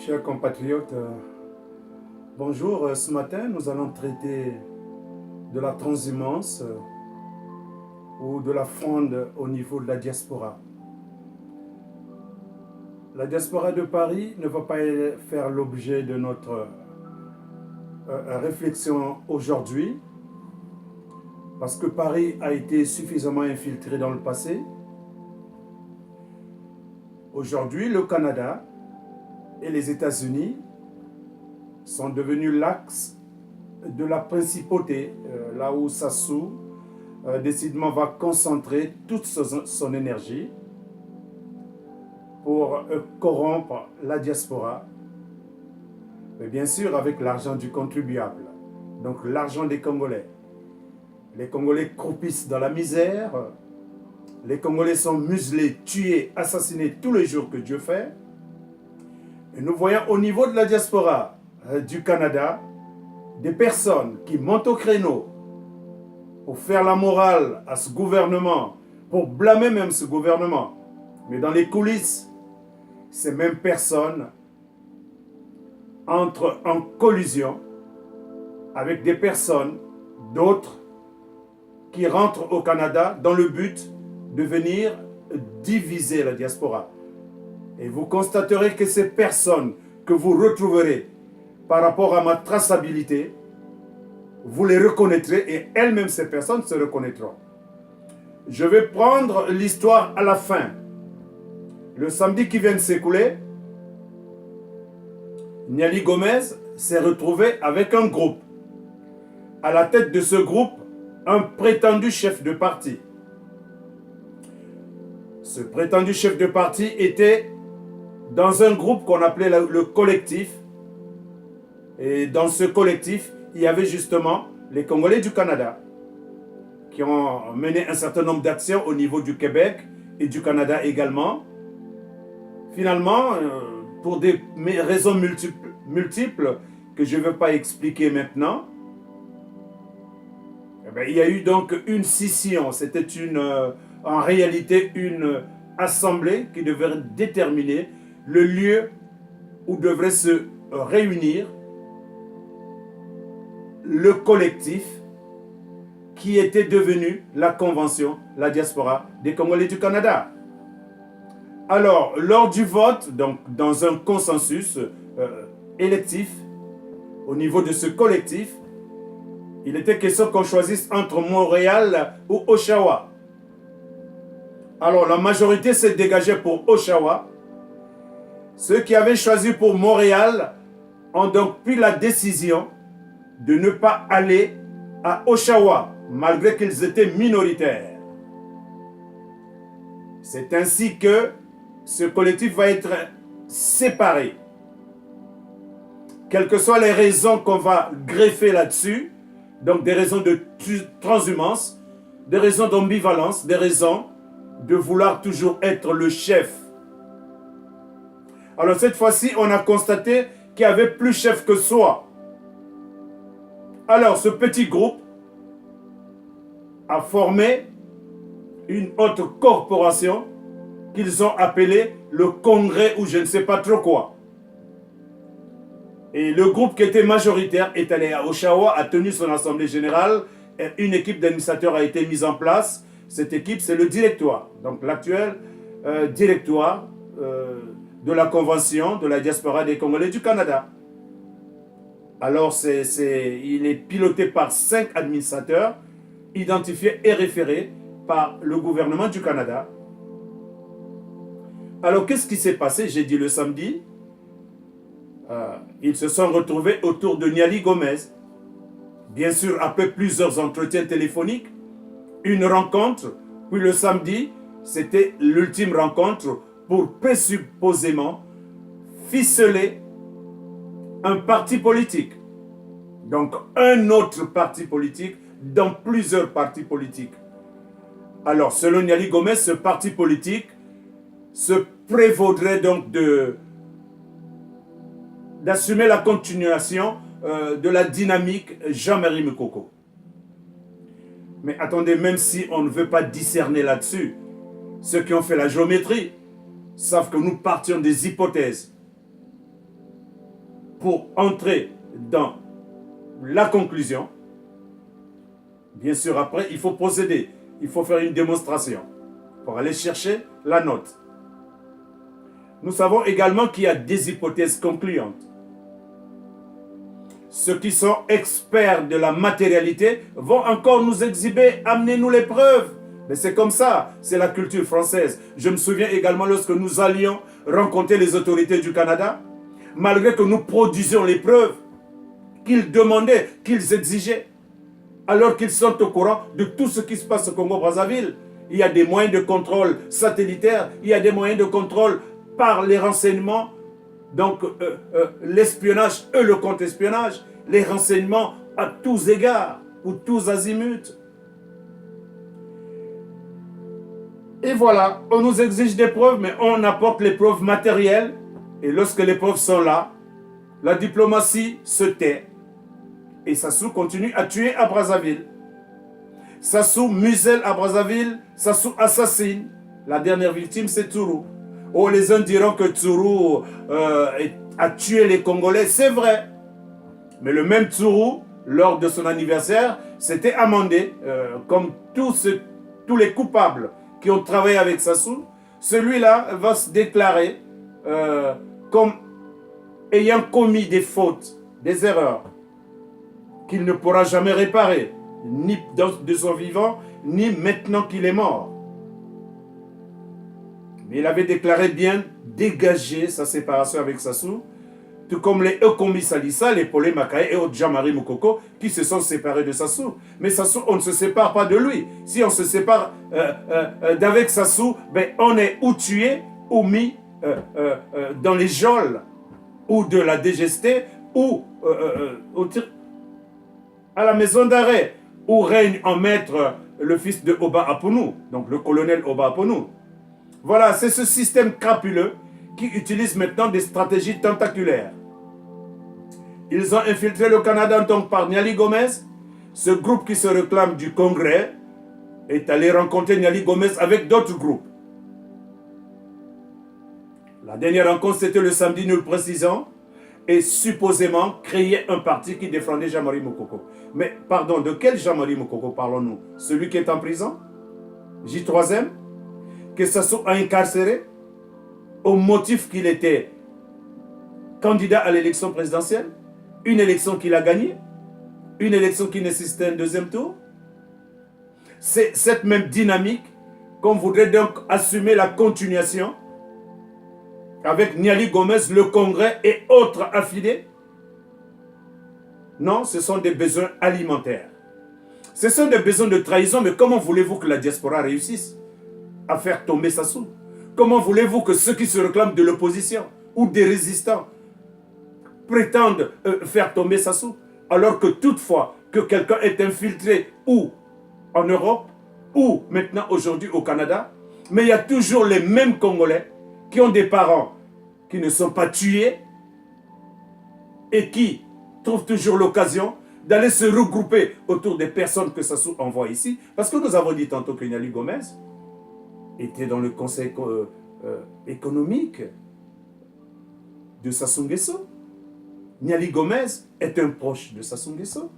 Chers compatriotes, bonjour. Ce matin, nous allons traiter de la transhumance ou de la fronde au niveau de la diaspora. La diaspora de Paris ne va pas faire l'objet de notre réflexion aujourd'hui parce que Paris a été suffisamment infiltré dans le passé. Aujourd'hui, le Canada et les États-Unis sont devenus l'axe de la principauté, là où Sassou décidément va concentrer toute son énergie pour corrompre la diaspora, mais bien sûr avec l'argent du contribuable, donc l'argent des Congolais. Les Congolais croupissent dans la misère, les Congolais sont muselés, tués, assassinés tous les jours que Dieu fait. Et nous voyons au niveau de la diaspora du Canada des personnes qui montent au créneau pour faire la morale à ce gouvernement, pour blâmer même ce gouvernement. Mais dans les coulisses, ces mêmes personnes entrent en collusion avec des personnes, d'autres, qui rentrent au Canada dans le but de venir diviser la diaspora. Et vous constaterez que ces personnes que vous retrouverez par rapport à ma traçabilité, vous les reconnaîtrez et elles-mêmes, ces personnes, se reconnaîtront. Je vais prendre l'histoire à la fin. Le samedi qui vient de s'écouler, Niali Gomez s'est retrouvé avec un groupe. À la tête de ce groupe, un prétendu chef de parti. Ce prétendu chef de parti était dans un groupe qu'on appelait le collectif. Et dans ce collectif, il y avait justement les Congolais du Canada qui ont mené un certain nombre d'actions au niveau du Québec et du Canada également. Finalement, pour des raisons multiples que je ne vais pas expliquer maintenant, il y a eu donc une scission. C'était en réalité une assemblée qui devait déterminer le lieu où devrait se réunir le collectif qui était devenu la convention, la diaspora des Congolais du Canada. Alors, lors du vote, donc dans un consensus électif, au niveau de ce collectif, il était question qu'on choisisse entre Montréal ou Oshawa. Alors, la majorité s'est dégagée pour Oshawa. Ceux qui avaient choisi pour Montréal ont donc pris la décision de ne pas aller à Oshawa, malgré qu'ils étaient minoritaires. C'est ainsi que ce collectif va être séparé. Quelles que soient les raisons qu'on va greffer là-dessus, donc des raisons de transhumance, des raisons d'ambivalence, des raisons de vouloir toujours être le chef. Alors cette fois-ci, on a constaté qu'il y avait plus chef que soi. Alors ce petit groupe a formé une autre corporation qu'ils ont appelée le Congrès ou je ne sais pas trop quoi. Et le groupe qui était majoritaire est allé à Oshawa, a tenu son assemblée générale, et une équipe d'administrateurs a été mise en place. Cette équipe, c'est le directoire, donc l'actuel directoire de la convention de la diaspora des Congolais du Canada. Alors, il est piloté par 5 administrateurs, identifiés et référés par le gouvernement du Canada. Alors, qu'est-ce qui s'est passé? J'ai dit le samedi, ils se sont retrouvés autour de Niali Gomez. Bien sûr, après plusieurs entretiens téléphoniques, une rencontre, puis le samedi, c'était l'ultime rencontre pour présupposément ficeler un parti politique. Donc, un autre parti politique dans plusieurs partis politiques. Alors, selon Niali Gomez, ce parti politique se prévaudrait donc d'assumer la continuation de la dynamique Jean-Marie Mukoko. Mais attendez, même si on ne veut pas discerner là-dessus, ceux qui ont fait la géométrie savent que nous partions des hypothèses. pour entrer dans la conclusion. Bien sûr, après, il faut procéder. Il faut faire une démonstration pour aller chercher la note. Nous savons également qu'il y a des hypothèses concluantes. Ceux qui sont experts de la matérialité vont encore nous exhiber, amenez-nous les preuves. Mais c'est comme ça, c'est la culture française. Je me souviens également lorsque nous allions rencontrer les autorités du Canada, malgré que nous produisions les preuves qu'ils demandaient, qu'ils exigeaient, alors qu'ils sont au courant de tout ce qui se passe au Congo-Brazzaville. Il y a des moyens de contrôle satellitaires, il y a des moyens de contrôle par les renseignements, donc l'espionnage et le contre-espionnage, les renseignements à tous égards ou tous azimuts. Et voilà, on nous exige des preuves, mais on apporte les preuves matérielles. Et lorsque les preuves sont là, la diplomatie se tait. Et Sassou continue à tuer à Brazzaville. Sassou muselle à Brazzaville, Sassou assassine. La dernière victime, c'est Tourou. Oh, les uns diront que Tourou a tué les Congolais, c'est vrai. Mais le même Tourou, lors de son anniversaire, s'était amendé, comme tous les coupables qui ont travaillé avec Sassou. Celui-là va se déclarer comme ayant commis des fautes, des erreurs, qu'il ne pourra jamais réparer, ni de son vivant, ni maintenant qu'il est mort. Mais il avait déclaré bien dégager sa séparation avec Sassou, tout comme les Ekomi Salissa, les Polé Makaé et autres Jean-Marie Moukoko qui se sont séparés de Sassou. Mais Sassou, on ne se sépare pas de lui. Si on se sépare d'avec Sassou, ben on est ou tué ou mis dans les geôles ou de la DGST ou à la maison d'arrêt où règne en maître le fils de Oba Aponou, donc le colonel Oba Aponou. Voilà, c'est ce système crapuleux qui utilise maintenant des stratégies tentaculaires. Ils ont infiltré le Canada en tant que par Niali Gomez. Ce groupe qui se réclame du Congrès est allé rencontrer Niali Gomez avec d'autres groupes. La dernière rencontre, c'était le samedi, nous le précisons, et supposément créer un parti qui défendait Jean-Marie Moukoko. Mais pardon, de quel Jean-Marie Moukoko parlons-nous? Celui qui est en prison? J3M? Que Sassou a incarcéré au motif qu'il était candidat à l'élection présidentielle, une élection qu'il a gagnée, une élection qui nécessitait un deuxième tour. C'est cette même dynamique qu'on voudrait donc assumer la continuation avec Niali Gomez, le Congrès et autres affidés. Non, ce sont des besoins alimentaires. Ce sont des besoins de trahison, mais comment voulez-vous que la diaspora réussisse à faire tomber Sassou? Comment voulez-vous que ceux qui se réclament de l'opposition ou des résistants prétendent faire tomber Sassou, alors que toutefois que quelqu'un est infiltré ou en Europe ou maintenant aujourd'hui au Canada, mais il y a toujours les mêmes Congolais qui ont des parents qui ne sont pas tués et qui trouvent toujours l'occasion d'aller se regrouper autour des personnes que Sassou envoie ici. Parce que nous avons dit tantôt que Niali Gomez était dans le conseil économique de Sassou Nguesso. Niali Gomez est un proche de Sassou Nguesso.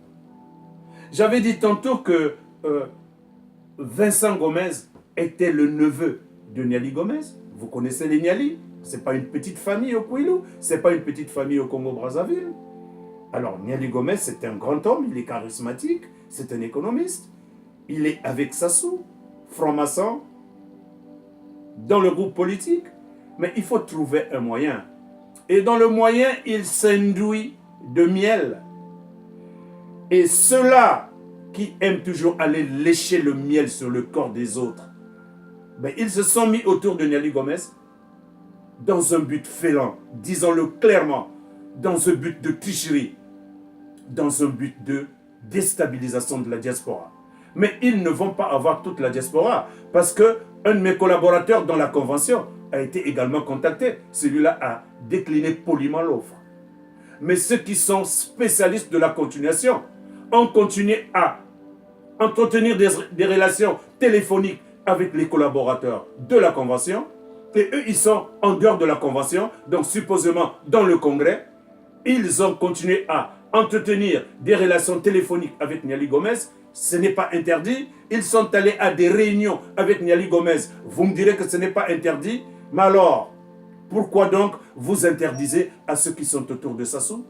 J'avais dit tantôt que Vincent Gomez était le neveu de Niali Gomez. Vous connaissez les Niali. Ce n'est pas une petite famille au Kouilou, ce n'est pas une petite famille au Congo-Brazzaville. Alors Niali Gomez, c'est un grand homme, il est charismatique, c'est un économiste. Il est avec Sassou, franc-maçon, dans le groupe politique. Mais il faut trouver un moyen. Et dans le moyen, il s'induit de miel. Et ceux-là qui aiment toujours aller lécher le miel sur le corps des autres, ben, ils se sont mis autour de Niali Gomez dans un but failant, disons-le clairement, dans un but de tricherie, dans un but de déstabilisation de la diaspora. Mais ils ne vont pas avoir toute la diaspora, parce qu'un de mes collaborateurs dans la convention a été également contacté. Celui-là a décliné poliment l'offre. Mais ceux qui sont spécialistes de la continuation ont continué à entretenir des relations téléphoniques avec les collaborateurs de la convention. Et eux, ils sont en dehors de la convention, donc supposément dans le congrès. ils ont continué à entretenir des relations téléphoniques avec Niali Gomez. Ce n'est pas interdit. Ils sont allés à des réunions avec Niali Gomez. Vous me direz que ce n'est pas interdit. Mais alors, pourquoi donc vous interdisez à ceux qui sont autour de Sassou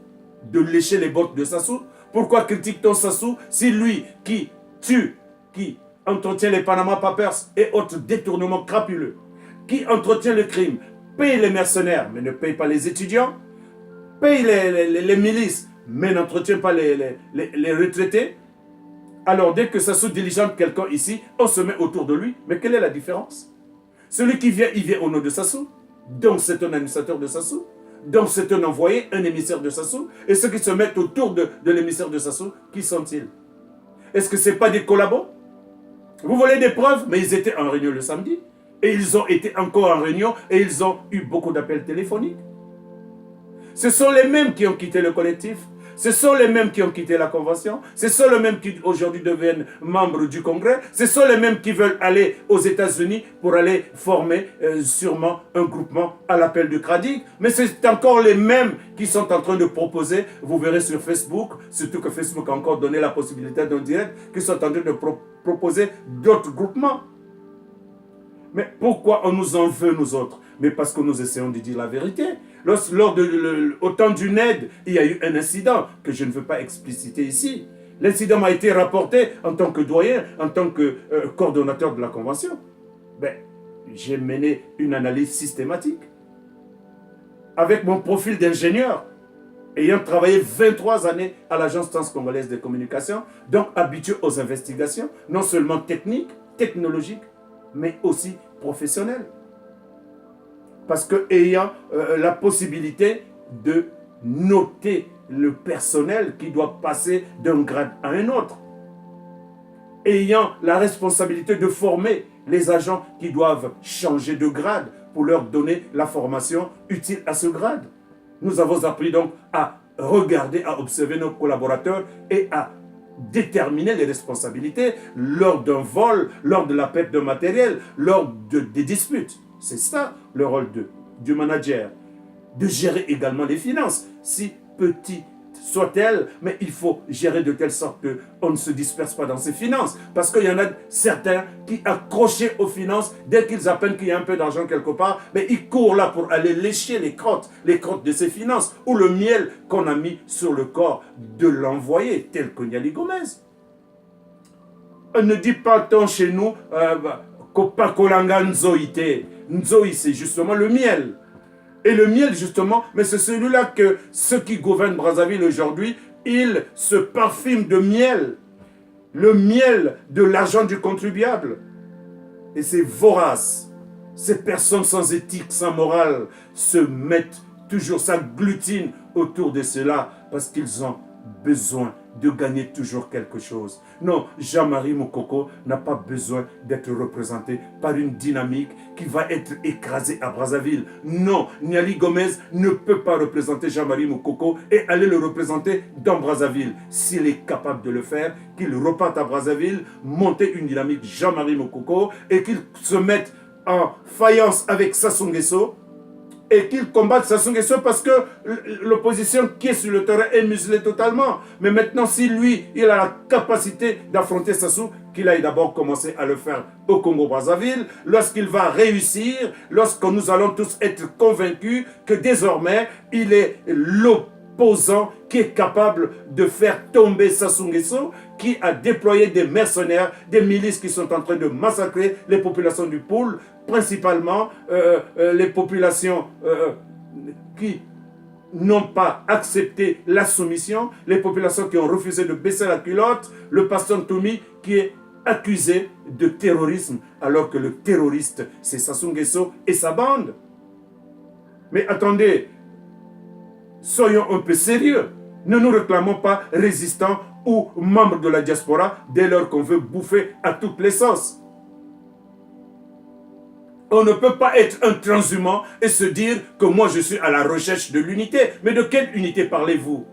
de lécher les bottes de Sassou? Pourquoi critique-t-on Sassou si lui qui tue, qui entretient les Panama Papers et autres détournements crapuleux, qui entretient le crime, paye les mercenaires mais ne paye pas les étudiants, paye les milices mais n'entretient pas les retraités? Alors dès que Sassou diligente quelqu'un ici, on se met autour de lui. Mais quelle est la différence? Celui qui vient, il vient au nom de Sassou. Donc c'est un administrateur de Sassou. Donc c'est un envoyé, un émissaire de Sassou. Et ceux qui se mettent autour de l'émissaire de Sassou, qui sont-ils? Est-ce que ce n'est pas des collabos? Vous voulez des preuves? Mais ils étaient en réunion le samedi. Et ils ont été encore en réunion et ils ont eu beaucoup d'appels téléphoniques. Ce sont les mêmes qui ont quitté le collectif. Ce sont les mêmes qui ont quitté la convention. Ce sont les mêmes qui aujourd'hui deviennent membres du Congrès. Ce sont les mêmes qui veulent aller aux États-Unis pour aller former sûrement un groupement à l'appel du Kradig. Mais c'est encore les mêmes qui sont en train de proposer, vous verrez sur Facebook, surtout que Facebook a encore donné la possibilité d'un direct, qui sont en train de proposer d'autres groupements. Mais pourquoi on nous en veut, nous autres? Mais parce que nous essayons de dire la vérité. Au temps du NED, il y a eu un incident que je ne veux pas expliciter ici. L'incident m'a été rapporté en tant que doyen, en tant que coordonnateur de la convention. Ben, j'ai mené une analyse systématique. Avec mon profil d'ingénieur, ayant travaillé 23 années à l'Agence transcongolaise de communication, donc habitué aux investigations, non seulement techniques, technologiques, mais aussi professionnelles. Parce que ayant la possibilité de noter le personnel qui doit passer d'un grade à un autre, ayant la responsabilité de former les agents qui doivent changer de grade pour leur donner la formation utile à ce grade. Nous avons appris donc à regarder, à observer nos collaborateurs et à déterminer les responsabilités lors d'un vol, lors de la perte de matériel, lors des disputes. C'est ça le rôle du manager. De gérer également les finances, si petites soient-elles, mais il faut gérer de telle sorte qu'on ne se disperse pas dans ses finances. Parce qu'il y en a certains qui, accrochés aux finances, dès qu'ils apprennent qu'il y a un peu d'argent quelque part, mais ils courent là pour aller lécher les crottes de ses finances, ou le miel qu'on a mis sur le corps de l'envoyé, tel que Niali Gomez. On ne dit pas tant chez nous, Kopakolanga Nzoïte. Nzoï, c'est justement le miel. Et le miel, justement, mais c'est celui-là que ceux qui gouvernent Brazzaville aujourd'hui, ils se parfument de miel. Le miel de l'argent du contribuable. Et c'est vorace. Ces personnes sans éthique, sans morale, se mettent toujours, s'agglutinent autour de cela parce qu'ils ont besoin de gagner toujours quelque chose. Non, Jean-Marie Mokoko n'a pas besoin d'être représenté par une dynamique qui va être écrasée à Brazzaville. Non, Niali Gomez ne peut pas représenter Jean-Marie Mokoko et aller le représenter dans Brazzaville. S'il est capable de le faire, qu'il reparte à Brazzaville, monter une dynamique Jean-Marie Mokoko et qu'il se mette en faïence avec Sassou Nguesso et qu'il combatte Sassou Nguesso parce que l'opposition qui est sur le terrain est muselée totalement. Mais maintenant, si lui, il a la capacité d'affronter Sassou, qu'il aille d'abord commencer à le faire au Congo-Brazzaville, lorsqu'il va réussir, lorsque nous allons tous être convaincus que désormais, il est l'opposant qui est capable de faire tomber Sassou Nguesso, qui a déployé des mercenaires, des milices qui sont en train de massacrer les populations du Poul, principalement les populations qui n'ont pas accepté la soumission, les populations qui ont refusé de baisser la culotte, le pasteur Toumi qui est accusé de terrorisme, alors que le terroriste, c'est Sassou Nguesso et sa bande. Mais attendez, soyons un peu sérieux. Ne nous réclamons pas résistants ou membres de la diaspora dès lors qu'on veut bouffer à toutes les sauces. On ne peut pas être un transhumant et se dire que moi je suis à la recherche de l'unité. Mais de quelle unité parlez-vous?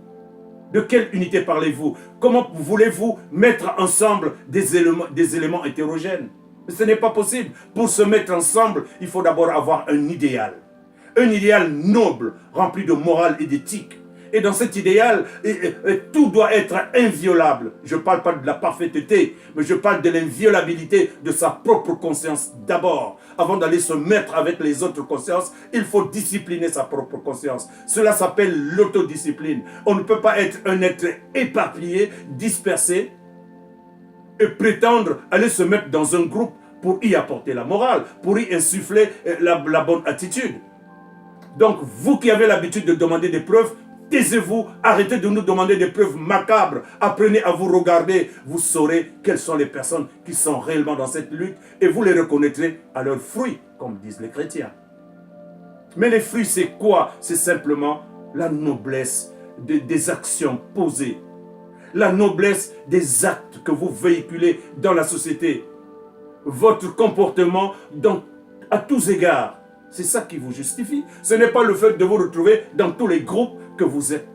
De quelle unité parlez-vous? Comment voulez-vous mettre ensemble des éléments hétérogènes? Ce n'est pas possible. Pour se mettre ensemble, il faut d'abord avoir un idéal. Un idéal noble, rempli de morale et d'éthique. Et dans cet idéal, tout doit être inviolable. Je ne parle pas de la parfaiteté, mais je parle de l'inviolabilité de sa propre conscience d'abord. Avant d'aller se mettre avec les autres consciences, il faut discipliner sa propre conscience. Cela s'appelle l'autodiscipline. On ne peut pas être un être éparpillé, dispersé, et prétendre aller se mettre dans un groupe pour y apporter la morale, pour y insuffler la bonne attitude. Donc, vous qui avez l'habitude de demander des preuves, taisez-vous, arrêtez de nous demander des preuves macabres. Apprenez à vous regarder, vous saurez quelles sont les personnes qui sont réellement dans cette lutte et vous les reconnaîtrez à leurs fruits, comme disent les chrétiens. Mais les fruits, c'est quoi? C'est simplement la noblesse des actions posées, la noblesse des actes que vous véhiculez dans la société, votre comportement à tous égards. C'est ça qui vous justifie. Ce n'est pas le fait de vous retrouver dans tous les groupes que vous êtes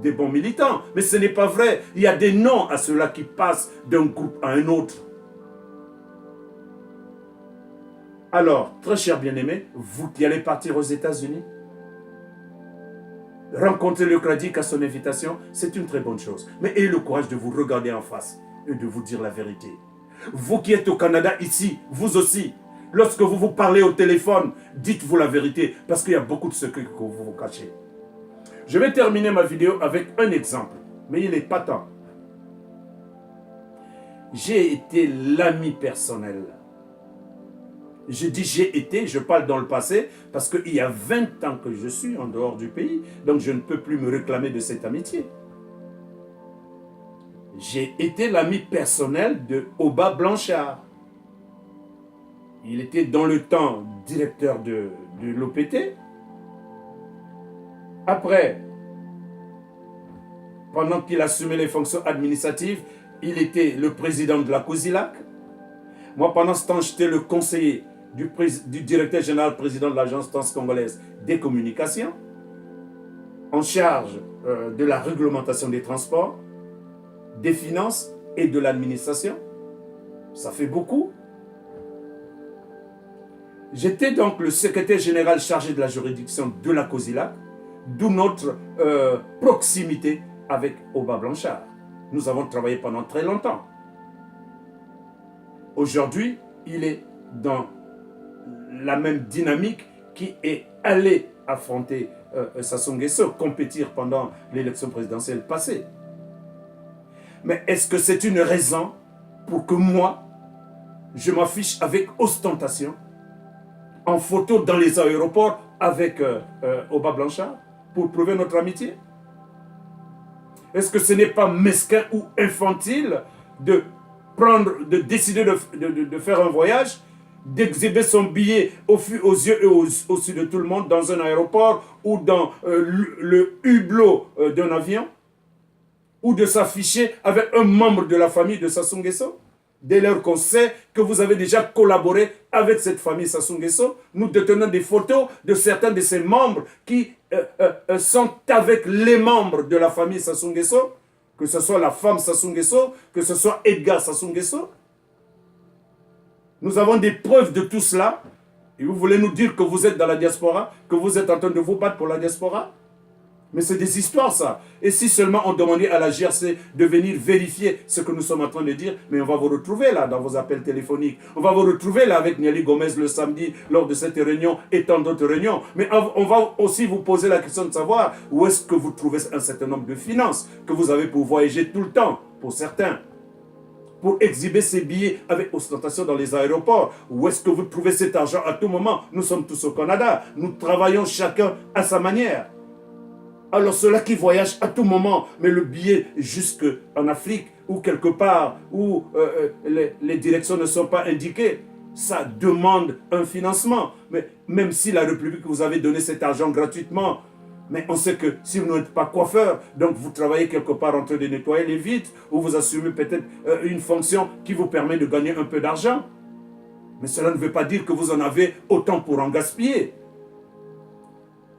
des bons militants. Mais ce n'est pas vrai. Il y a des noms à ceux-là qui passent d'un groupe à un autre. Alors, très cher bien-aimé, vous qui allez partir aux États-Unis, rencontrer le Kradic à son invitation, c'est une très bonne chose. Mais ayez le courage de vous regarder en face et de vous dire la vérité. Vous qui êtes au Canada ici, vous aussi, lorsque vous vous parlez au téléphone, dites-vous la vérité, parce qu'il y a beaucoup de secrets que vous vous cachez. Je vais terminer ma vidéo avec un exemple, mais il est patent. J'ai été l'ami personnel. Je dis j'ai été, je parle dans le passé, parce qu'il y a 20 ans que je suis en dehors du pays, donc je ne peux plus me réclamer de cette amitié. J'ai été l'ami personnel de Oba Blanchard. Il était dans le temps directeur de l'OPT. Après, pendant qu'il assumait les fonctions administratives, il était le président de la COSILAC. Moi, pendant ce temps, j'étais le conseiller du directeur général président de l'Agence transcongolaise des communications, en charge de la réglementation des transports, des finances et de l'administration. Ça fait beaucoup. J'étais donc le secrétaire général chargé de la juridiction de la COSILAC, d'où notre proximité avec Oba Blanchard. Nous avons travaillé pendant très longtemps. Aujourd'hui, il est dans la même dynamique qui est allé affronter Sassou Nguesso, compétir pendant l'élection présidentielle passée. Mais est-ce que c'est une raison pour que moi, je m'affiche avec ostentation en photo dans les aéroports avec Oba Blanchard pour prouver notre amitié? Est-ce que ce n'est pas mesquin ou infantile de décider de faire un voyage, d'exhiber son billet aux yeux et aux yeux de tout le monde dans un aéroport ou dans le hublot d'un avion, ou de s'afficher avec un membre de la famille de Sassou Nguesso? Dès lors qu'on sait que vous avez déjà collaboré avec cette famille Sassou Nguesso, nous détenons des photos de certains de ces membres qui sont avec les membres de la famille Sassou Nguesso, que ce soit la femme Sassou Nguesso, que ce soit Edgar Sassou Nguesso. Nous avons des preuves de tout cela. Et vous voulez nous dire que vous êtes dans la diaspora, que vous êtes en train de vous battre pour la diaspora? Mais c'est des histoires, ça. Et si seulement on demandait à la GRC de venir vérifier ce que nous sommes en train de dire, mais on va vous retrouver là dans vos appels téléphoniques. On va vous retrouver là avec Niali Gomez le samedi lors de cette réunion et tant d'autres réunions. Mais on va aussi vous poser la question de savoir où est-ce que vous trouvez un certain nombre de finances que vous avez pour voyager tout le temps, pour certains, pour exhiber ces billets avec ostentation dans les aéroports. Où est-ce que vous trouvez cet argent à tout moment? Nous sommes tous au Canada. Nous travaillons chacun à sa manière. Alors ceux-là qui voyagent à tout moment, mais le billet jusqu'en Afrique ou quelque part où les directions ne sont pas indiquées, ça demande un financement. Mais même si la République vous avait donné cet argent gratuitement, mais on sait que si vous n'êtes pas coiffeur, donc vous travaillez quelque part en train de nettoyer les vitres, ou vous assumez peut-être une fonction qui vous permet de gagner un peu d'argent. Mais cela ne veut pas dire que vous en avez autant pour en gaspiller.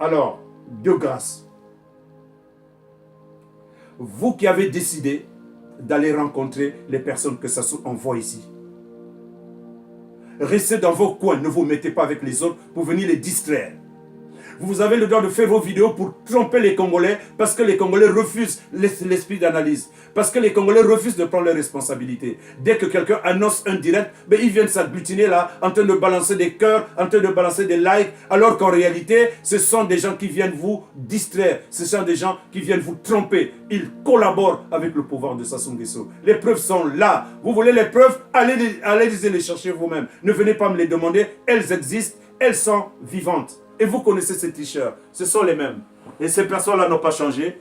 Alors, de grâce, vous qui avez décidé d'aller rencontrer les personnes que Sassou envoie ici, restez dans vos coins, ne vous mettez pas avec les autres pour venir les distraire. Vous avez le droit de faire vos vidéos pour tromper les Congolais parce que les Congolais refusent l'esprit d'analyse. Parce que les Congolais refusent de prendre leurs responsabilités. Dès que quelqu'un annonce un direct, ben ils viennent s'agglutiner là, en train de balancer des cœurs, en train de balancer des likes, alors qu'en réalité, ce sont des gens qui viennent vous distraire. Ce sont des gens qui viennent vous tromper. Ils collaborent avec le pouvoir de Sassou Nguesso. Les preuves sont là. Vous voulez les preuves? Allez les chercher vous-même. Ne venez pas me les demander. Elles existent. Elles sont vivantes. Et vous connaissez ces t-shirts. Ce sont les mêmes. Et ces personnes-là n'ont pas changé.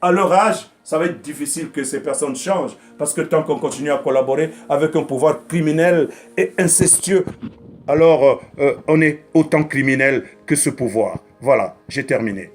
À leur âge, ça va être difficile que ces personnes changent. Parce que tant qu'on continue à collaborer avec un pouvoir criminel et incestueux, alors on est autant criminel que ce pouvoir. Voilà, j'ai terminé.